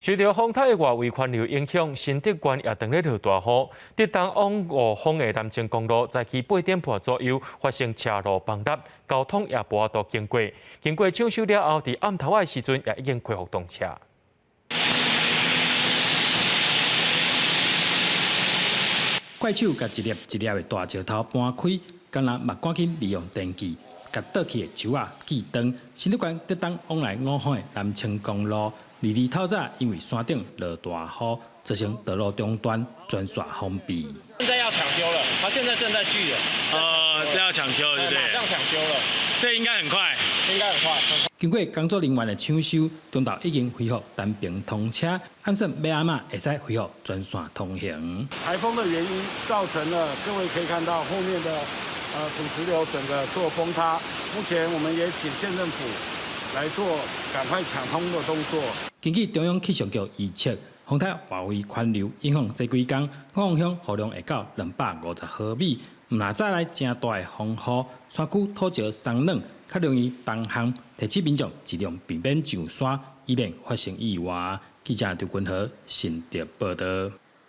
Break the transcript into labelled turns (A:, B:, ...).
A: 受到风台的外围环流影响，新竹县也当咧落大雨。浙东往五峰的南靖公路，在其8点半左右发生车路崩塌，交通也无法度经过。经过抢修了后，伫暗头的时阵也已经恢复通车。
B: 怪手甲一粒一粒的大石头搬开，敢若嘛赶紧利用电锯，甲倒去的树仔锯断。新竹县浙东往来五峰的南靖公路。日透早，因为山顶落大雨，造成道路中断，专线封闭。
C: 现在要抢修了，他现在正在锯了。
D: 这要抢修，对不对？
C: 马上抢修了，
D: 这应该很快，
C: 应该很快。
B: 经过工作人员的抢修，中道已经恢复单边通车，按算要阿嬷会使恢复专线通行。
E: 台风的原因造成了，各位可以看到后面的土石流整个做崩塌。目前我们也请县政府来做赶快抢通的动作。
B: 根据中央气象局预测，风台外围环流影响这几天，高雄乡雨量会到250毫米。若再来正大的风雨，山区土石松软，较容易崩陷，提醒民众尽量避免上山，以免发生意外。记者刘君豪，新竹报道。